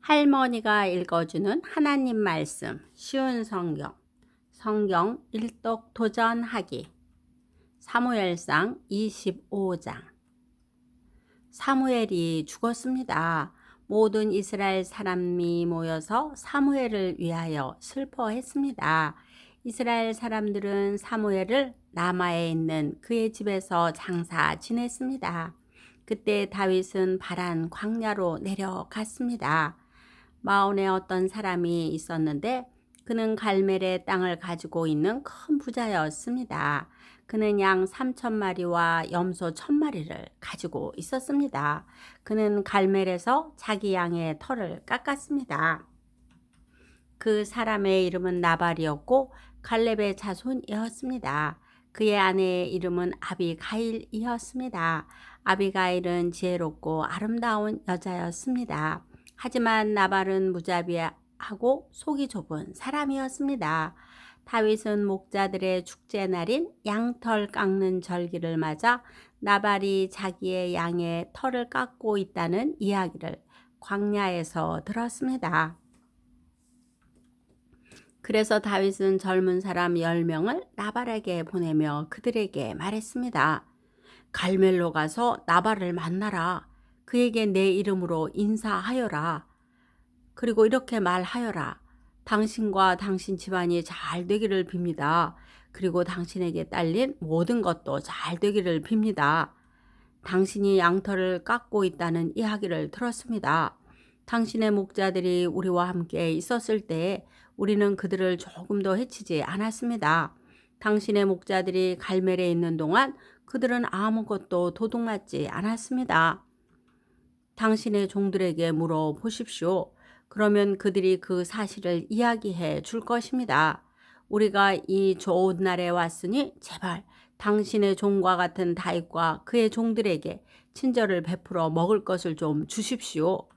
할머니가 읽어주는 하나님 말씀, 쉬운 성경 일독 도전하기. 사무엘상 25장. 사무엘이 죽었습니다. 모든 이스라엘 사람이 모여서 사무엘을 위하여 슬퍼했습니다. 이스라엘 사람들은 사무엘을 라마에 있는 그의 집에서 장사 지냈습니다. 그때 다윗은 바란 광야로 내려갔습니다. 마온에 어떤 사람이 있었는데 그는 갈멜의 땅을 가지고 있는 큰 부자였습니다. 그는 양 3,000마리와 염소 1,000마리를 가지고 있었습니다. 그는 갈멜에서 자기 양의 털을 깎았습니다. 그 사람의 이름은 나발이었고 갈렙의 자손이었습니다. 그의 아내의 이름은 아비가일이었습니다. 아비가일은 지혜롭고 아름다운 여자였습니다. 하지만 나발은 무자비하고 속이 좁은 사람이었습니다. 다윗은 목자들의 축제날인 양털 깎는 절기를 맞아 나발이 자기의 양의 털을 깎고 있다는 이야기를 광야에서 들었습니다. 그래서 다윗은 젊은 사람 10명을 나발에게 보내며 그들에게 말했습니다. 갈멜로 가서 나발을 만나라. 그에게 내 이름으로 인사하여라. 그리고 이렇게 말하여라. 당신과 당신 집안이 잘 되기를 빕니다. 그리고 당신에게 딸린 모든 것도 잘 되기를 빕니다. 당신이 양털을 깎고 있다는 이야기를 들었습니다. 당신의 목자들이 우리와 함께 있었을 때 우리는 그들을 조금도 해치지 않았습니다. 당신의 목자들이 갈멜에 있는 동안 그들은 아무것도 도둑맞지 않았습니다. 당신의 종들에게 물어보십시오. 그러면 그들이 그 사실을 이야기해 줄 것입니다. 우리가 이 좋은 날에 왔으니 제발 당신의 종과 같은 다윗과 그의 종들에게 친절을 베풀어 먹을 것을 좀 주십시오.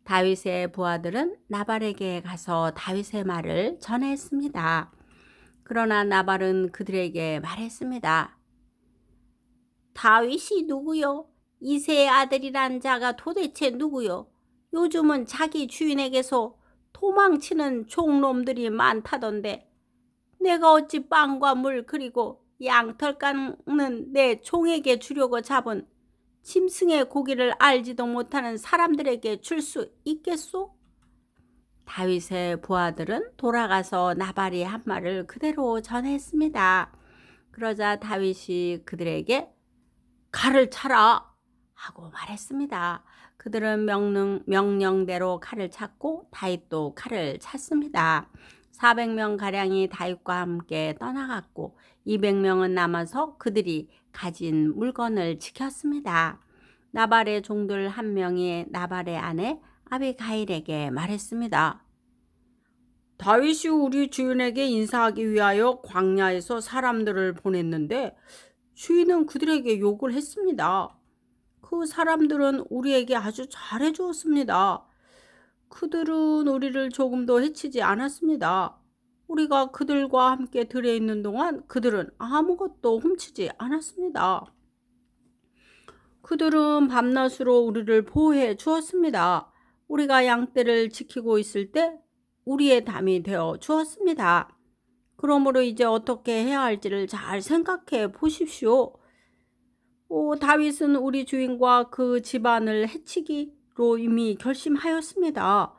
다윗의 부하들은 나발에게 가서 다윗의 말을 전했습니다. 그러나 나발은 그들에게 말했습니다. 다윗이 누구요? 이새의 아들이란 자가 도대체 누구요? 요즘은 자기 주인에게서 도망치는 종놈들이 많다던데 내가 어찌 빵과 물 그리고 양털 깎는 내 종에게 주려고 잡은 짐승의 고기를 알지도 못하는 사람들에게 줄 수 있겠소? 다윗의 부하들은 돌아가서 나발이 한 말을 그대로 전했습니다. 그러자 다윗이 그들에게 칼을 차라 하고 말했습니다. 그들은 명령대로 칼을 찼고 다윗도 칼을 찼습니다. 400명가량이 다윗과 함께 떠나갔고 200명은 남아서 그들이 가진 물건을 지켰습니다. 나발의 종들 한 명이 나발의 아내 아비가일에게 말했습니다. 다윗이 우리 주인에게 인사하기 위하여 광야에서 사람들을 보냈는데 주인은 그들에게 욕을 했습니다. 그 사람들은 우리에게 아주 잘해 주었습니다. 그들은 우리를 조금도 해치지 않았습니다. 우리가 그들과 함께 들에 있는 동안 그들은 아무것도 훔치지 않았습니다. 그들은 밤낮으로 우리를 보호해 주었습니다. 우리가 양떼를 지키고 있을 때 우리의 담이 되어 주었습니다. 그러므로 이제 어떻게 해야 할지를 잘 생각해 보십시오. 다윗은 우리 주인과 그 집안을 해치기로 이미 결심하였습니다.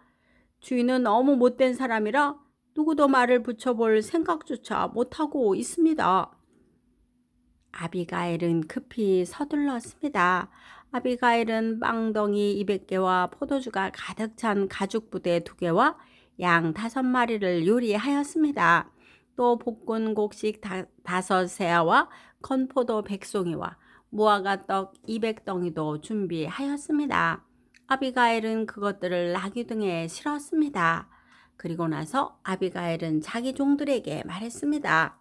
주인은 너무 못된 사람이라 누구도 말을 붙여볼 생각조차 못하고 있습니다. 아비가일은 급히 서둘렀습니다. 아비가일은 빵덩이 200개와 포도주가 가득 찬 가죽 부대 2개와 양 5마리를 요리하였습니다. 또 볶은 곡식 5세아와 건포도 100송이와 무화과 떡 200덩이도 준비하였습니다. 아비가일은 그것들을 나귀등에 실었습니다. 그리고 나서 아비가일은 자기 종들에게 말했습니다.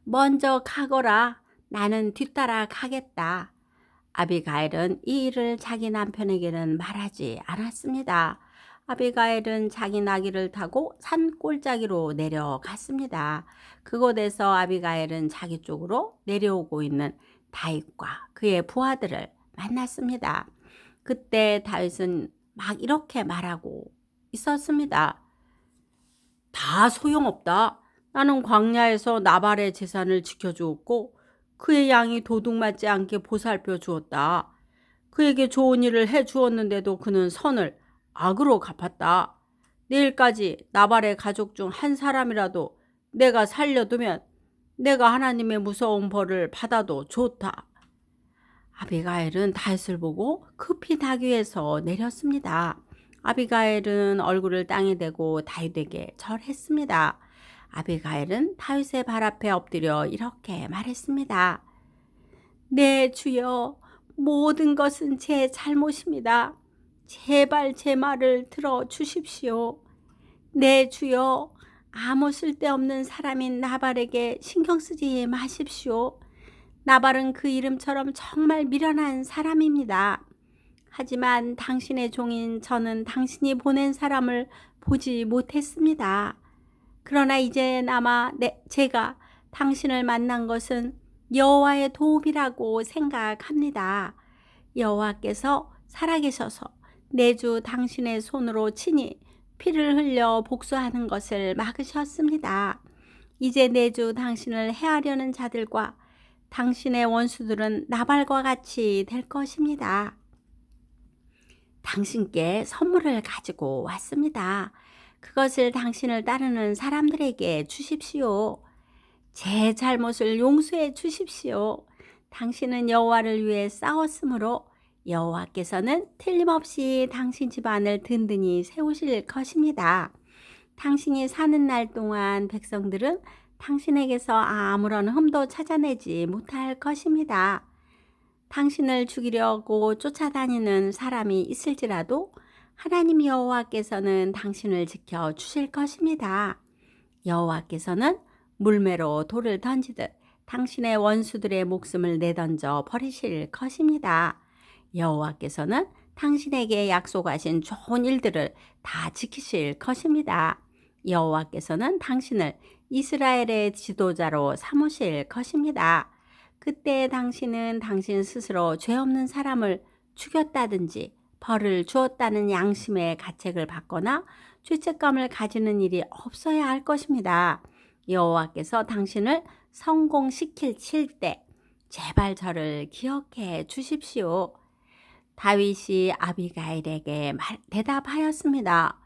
먼저 가거라. 나는 뒤따라 가겠다. 아비가일은 이 일을 자기 남편에게는 말하지 않았습니다. 아비가일은 자기 나귀를 타고 산 꼴짜기로 내려갔습니다. 그곳에서 아비가일은 자기 쪽으로 내려오고 있는 다윗과 그의 부하들을 만났습니다. 그때 다윗은 막 이렇게 말하고 있었습니다. 다 소용없다. 나는 광야에서 나발의 재산을 지켜주었고 그의 양이 도둑맞지 않게 보살펴 주었다. 그에게 좋은 일을 해 주었는데도 그는 선을 악으로 갚았다. 내일까지 나발의 가족 중 한 사람이라도 내가 살려두면 내가 하나님의 무서운 벌을 받아도 좋다. 아비가일은 다윗을 보고 급히 나귀 위에서 내렸습니다. 아비가일은 얼굴을 땅에 대고 다윗에게 절했습니다. 아비가일은 다윗의 발 앞에 엎드려 이렇게 말했습니다. 네, 주여, 모든 것은 제 잘못입니다. 제발 제 말을 들어 주십시오. 네, 주여, 아무 쓸데없는 사람인 나발에게 신경 쓰지 마십시오. 나발은 그 이름처럼 정말 미련한 사람입니다. 하지만 당신의 종인 저는 당신이 보낸 사람을 보지 못했습니다. 그러나 이제나마 제가 당신을 만난 것은 여호와의 도움이라고 생각합니다. 여호와께서 살아계셔서 내주 당신의 손으로 친히 피를 흘려 복수하는 것을 막으셨습니다. 이제 내주 당신을 해하려는 자들과 당신의 원수들은 나발과 같이 될 것입니다. 당신께 선물을 가지고 왔습니다. 그것을 당신을 따르는 사람들에게 주십시오. 제 잘못을 용서해 주십시오. 당신은 여호와를 위해 싸웠으므로 여호와께서는 틀림없이 당신 집안을 든든히 세우실 것입니다. 당신이 사는 날 동안 백성들은 당신에게서 아무런 흠도 찾아내지 못할 것입니다. 당신을 죽이려고 쫓아다니는 사람이 있을지라도 하나님 여호와께서는 당신을 지켜 주실 것입니다. 여호와께서는 물매로 돌을 던지듯 당신의 원수들의 목숨을 내던져 버리실 것입니다. 여호와께서는 당신에게 약속하신 좋은 일들을 다 지키실 것입니다. 여호와께서는 당신을 이스라엘의 지도자로 삼으실 것입니다. 그때 당신은 당신 스스로 죄 없는 사람을 죽였다든지 벌을 주었다는 양심의 가책을 받거나 죄책감을 가지는 일이 없어야 할 것입니다. 여호와께서 당신을 성공시킬 때 제발 저를 기억해 주십시오. 다윗이 아비가일에게 대답하였습니다.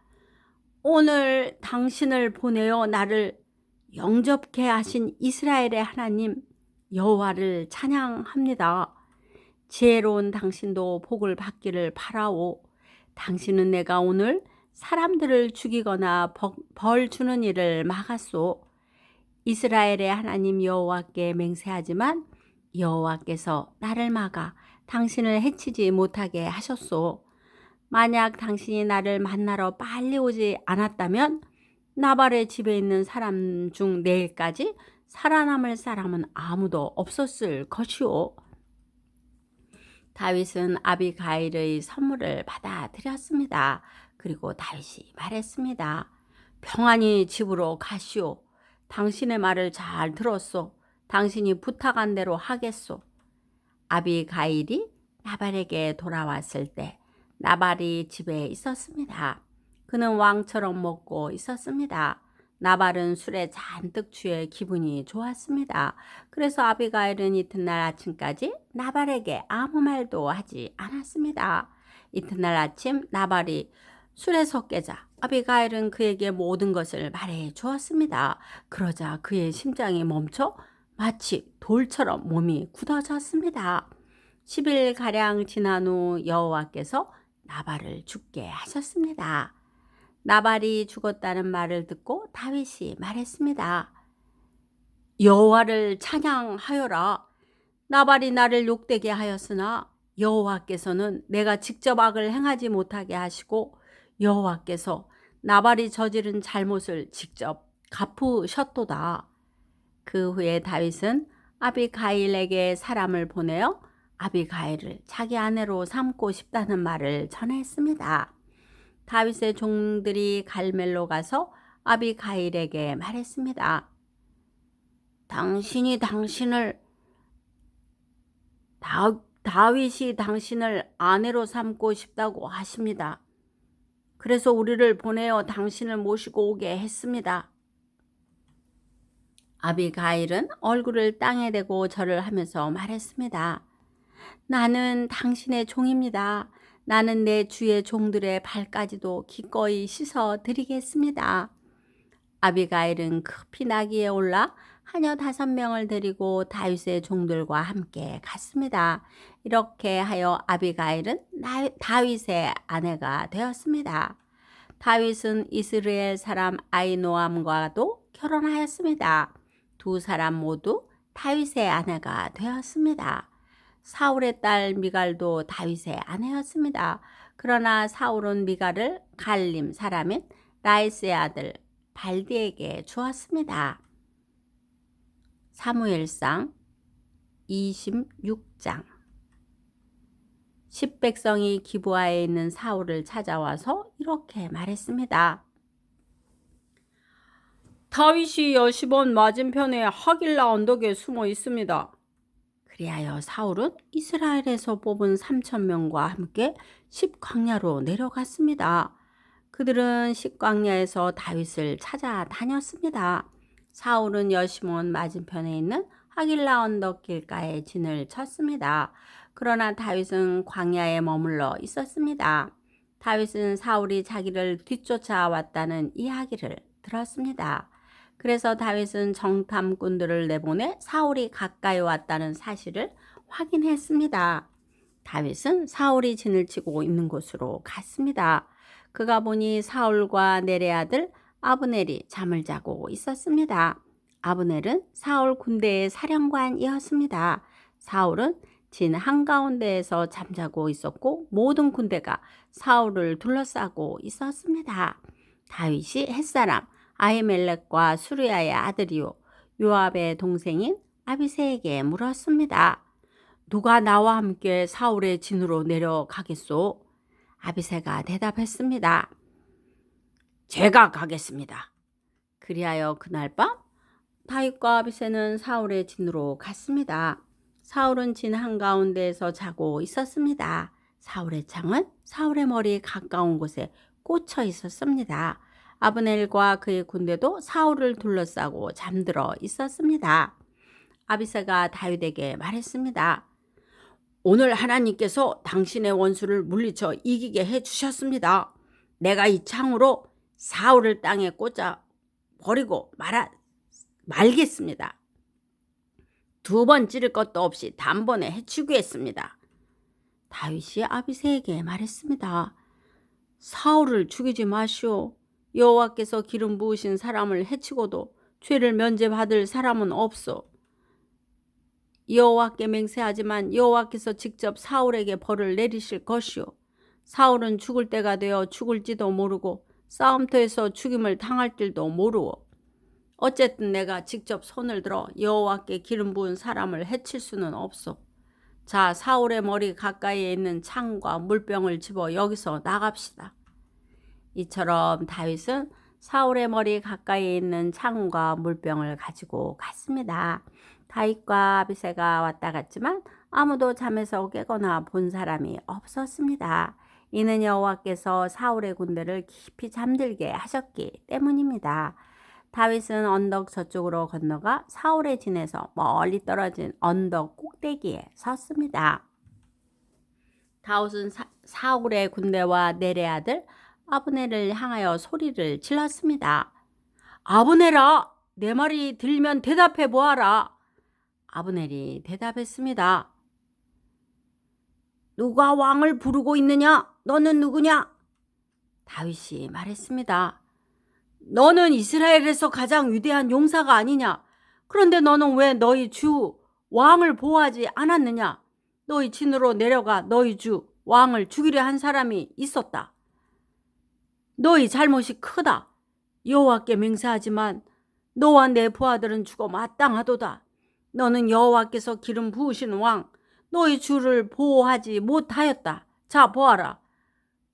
오늘 당신을 보내어 나를 영접케 하신 이스라엘의 하나님 여호와를 찬양합니다. 지혜로운 당신도 복을 받기를 바라오. 당신은 내가 오늘 사람들을 죽이거나 벌 주는 일을 막았소. 이스라엘의 하나님 여호와께 맹세하지만 여호와께서 나를 막아 당신을 해치지 못하게 하셨소. 만약 당신이 나를 만나러 빨리 오지 않았다면 나발의 집에 있는 사람 중 내일까지 살아남을 사람은 아무도 없었을 것이오. 다윗은 아비가일의 선물을 받아들였습니다. 그리고 다윗이 말했습니다. 평안히 집으로 가시오. 당신의 말을 잘 들었소. 당신이 부탁한 대로 하겠소. 아비가일이 나발에게 돌아왔을 때 나발이 집에 있었습니다. 그는 왕처럼 먹고 있었습니다. 나발은 술에 잔뜩 취해 기분이 좋았습니다. 그래서 아비가일은 이튿날 아침까지 나발에게 아무 말도 하지 않았습니다. 이튿날 아침 나발이 술에서 깨자 아비가일은 그에게 모든 것을 말해 주었습니다. 그러자 그의 심장이 멈춰 마치 돌처럼 몸이 굳어졌습니다. 10일가량 지난 후 여호와께서 나발을 죽게 하셨습니다. 나발이 죽었다는 말을 듣고 다윗이 말했습니다. 여호와를 찬양하여라. 나발이 나를 욕되게 하였으나 여호와께서는 내가 직접 악을 행하지 못하게 하시고 여호와께서 나발이 저지른 잘못을 직접 갚으셨도다. 그 후에 다윗은 아비가일에게 사람을 보내어 아비가일을 자기 아내로 삼고 싶다는 말을 전했습니다. 다윗의 종들이 갈멜로 가서 아비가일에게 말했습니다. 다윗이 당신을 아내로 삼고 싶다고 하십니다. 그래서 우리를 보내어 당신을 모시고 오게 했습니다. 아비가일은 얼굴을 땅에 대고 절을 하면서 말했습니다. 나는 당신의 종입니다. 나는 내 주의 종들의 발까지도 기꺼이 씻어 드리겠습니다. 아비가일은 급히 나귀에 올라 하녀 5명을 데리고 다윗의 종들과 함께 갔습니다. 이렇게 하여 아비가일은 다윗의 아내가 되었습니다. 다윗은 이스라엘 사람 아히노암과도 결혼하였습니다. 두 사람 모두 다윗의 아내가 되었습니다. 사울의 딸 미갈도 다윗의 아내였습니다. 그러나 사울은 미갈을 갈림 사람인 라이스의 아들 발디에게 주었습니다. 사무엘상 26장. 10백성이 기브아에 있는 사울을 찾아와서 이렇게 말했습니다. 다윗이 여시본 맞은편에 하길라 언덕에 숨어 있습니다. 그리하여 사울은 이스라엘에서 뽑은 3,000명과 함께 십광야로 내려갔습니다. 그들은 십광야에서 다윗을 찾아다녔습니다. 사울은 여시몬 맞은편에 있는 하길라 언덕 길가에 진을 쳤습니다. 그러나 다윗은 광야에 머물러 있었습니다. 다윗은 사울이 자기를 뒤쫓아왔다는 이야기를 들었습니다. 그래서 다윗은 정탐꾼들을 내보내 사울이 가까이 왔다는 사실을 확인했습니다. 다윗은 사울이 진을 치고 있는 곳으로 갔습니다. 그가 보니 사울과 넬의 아들 아브넬이 잠을 자고 있었습니다. 아브넬은 사울 군대의 사령관이었습니다. 사울은 진 한가운데에서 잠자고 있었고 모든 군대가 사울을 둘러싸고 있었습니다. 다윗이 햇사람 아히멜렉과 수르야의 아들이요 요압의 동생인 아비새에게 물었습니다. 누가 나와 함께 사울의 진으로 내려가겠소? 아비새가 대답했습니다. 제가 가겠습니다. 그리하여 그날 밤 다윗과 아비새는 사울의 진으로 갔습니다. 사울은 진 한가운데에서 자고 있었습니다. 사울의 창은 사울의 머리 가까운 곳에 꽂혀 있었습니다. 아브넬과 그의 군대도 사울을 둘러싸고 잠들어 있었습니다. 아비새가 다윗에게 말했습니다. 오늘 하나님께서 당신의 원수를 물리쳐 이기게 해주셨습니다. 내가 이 창으로 사울을 땅에 꽂아 버리고 말겠습니다. 2번 찌를 것도 없이 단번에 해치우겠습니다. 다윗이 아비새에게 말했습니다. 사울을 죽이지 마시오. 여호와께서 기름 부으신 사람을 해치고도 죄를 면제받을 사람은 없소. 여호와께 맹세하지만 여호와께서 직접 사울에게 벌을 내리실 것이오. 사울은 죽을 때가 되어 죽을지도 모르고 싸움터에서 죽임을 당할 줄도 모르오. 어쨌든 내가 직접 손을 들어 여호와께 기름 부은 사람을 해칠 수는 없소. 자, 사울의 머리 가까이에 있는 창과 물병을 집어 여기서 나갑시다. 이처럼 다윗은 사울의 머리 가까이에 있는 창과 물병을 가지고 갔습니다. 다윗과 아비새가 왔다 갔지만 아무도 잠에서 깨거나 본 사람이 없었습니다. 이는 여호와께서 사울의 군대를 깊이 잠들게 하셨기 때문입니다. 다윗은 언덕 저쪽으로 건너가 사울의 진에서 멀리 떨어진 언덕 꼭대기에 섰습니다. 다윗은 사울의 군대와 넬의 아들 아브넬을 향하여 소리를 질렀습니다. 아브넬아, 내 말이 들리면 대답해 보아라. 아브넬이 대답했습니다. 누가 왕을 부르고 있느냐? 너는 누구냐? 다윗이 말했습니다. 너는 이스라엘에서 가장 위대한 용사가 아니냐? 그런데 너는 왜 너희 주 왕을 보호하지 않았느냐? 너희 진으로 내려가 너희 주 왕을 죽이려 한 사람이 있었다. 너희 잘못이 크다. 여호와께 맹세하지만 너와 내 부하들은 죽어 마땅하도다. 너는 여호와께서 기름 부으신 왕 너희 주를 보호하지 못하였다. 자, 보아라.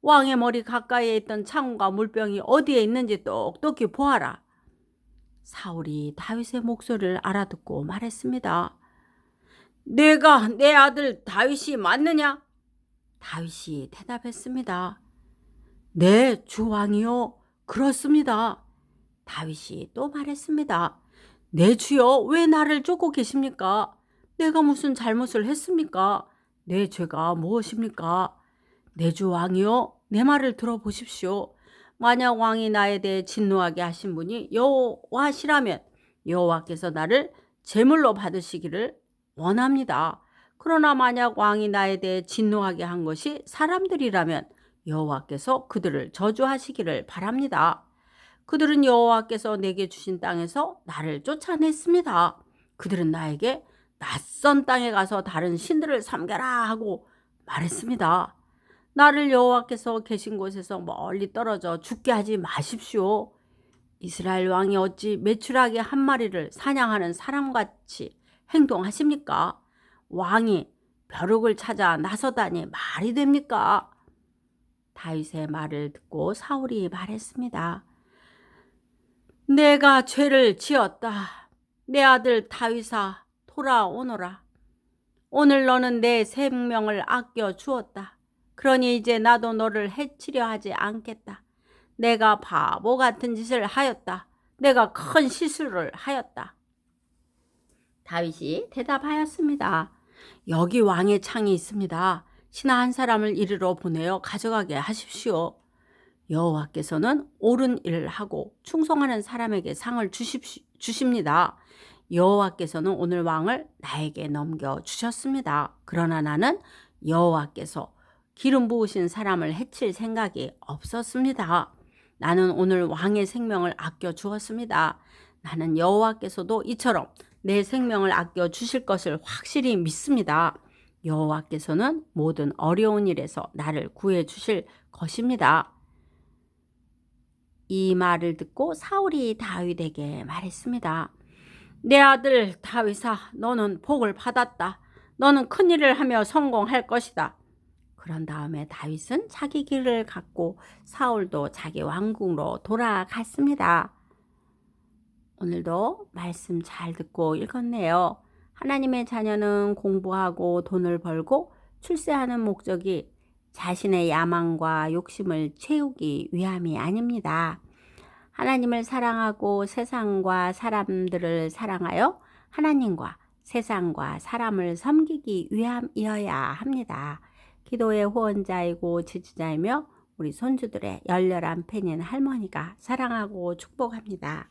왕의 머리 가까이에 있던 창과 물병이 어디에 있는지 똑똑히 보아라. 사울이 다윗의 목소리를 알아듣고 말했습니다. 내가 내 아들 다윗이 맞느냐? 다윗이 대답했습니다. 네, 주왕이요. 그렇습니다. 다윗이 또 말했습니다. 내 주여, 왜 나를 쫓고 계십니까? 내가 무슨 잘못을 했습니까? 내 죄가 무엇입니까? 내 주 왕이여, 내 말을 들어보십시오. 만약 왕이 나에 대해 진노하게 하신 분이 여호와시라면 여호와께서 나를 제물로 받으시기를 원합니다. 그러나 만약 왕이 나에 대해 진노하게 한 것이 사람들이라면 여호와께서 그들을 저주하시기를 바랍니다. 그들은 여호와께서 내게 주신 땅에서 나를 쫓아냈습니다. 그들은 나에게 낯선 땅에 가서 다른 신들을 섬겨라 하고 말했습니다. 나를 여호와께서 계신 곳에서 멀리 떨어져 죽게 하지 마십시오. 이스라엘 왕이 어찌 메추라기 한 마리를 사냥하는 사람같이 행동하십니까? 왕이 벼룩을 찾아 나서다니 말이 됩니까? 다윗의 말을 듣고 사울이 말했습니다. 내가 죄를 지었다. 내 아들 다윗아, 돌아오너라. 오늘 너는 내 생명을 아껴 주었다. 그러니 이제 나도 너를 해치려 하지 않겠다. 내가 바보 같은 짓을 하였다. 내가 큰 실수를 하였다. 다윗이 대답하였습니다. 여기 왕의 창이 있습니다. 신하 한 사람을 이리로 보내어 가져가게 하십시오. 여호와께서는 옳은 일을 하고 충성하는 사람에게 상을 주십니다. 여호와께서는 오늘 왕을 나에게 넘겨 주셨습니다. 그러나 나는 여호와께서 기름 부으신 사람을 해칠 생각이 없었습니다. 나는 오늘 왕의 생명을 아껴 주었습니다. 나는 여호와께서도 이처럼 내 생명을 아껴 주실 것을 확실히 믿습니다. 여호와께서는 모든 어려운 일에서 나를 구해 주실 것입니다. 이 말을 듣고 사울이 다윗에게 말했습니다. 내 아들 다윗아, 너는 복을 받았다. 너는 큰 일을 하며 성공할 것이다. 그런 다음에 다윗은 자기 길을 갔고 사울도 자기 왕궁으로 돌아갔습니다. 오늘도 말씀 잘 듣고 읽었네요. 하나님의 자녀는 공부하고 돈을 벌고 출세하는 목적이 자신의 야망과 욕심을 채우기 위함이 아닙니다. 하나님을 사랑하고 세상과 사람들을 사랑하여 하나님과 세상과 사람을 섬기기 위함이어야 합니다. 기도의 후원자이고 지지자이며 우리 손주들의 열렬한 팬인 할머니가 사랑하고 축복합니다.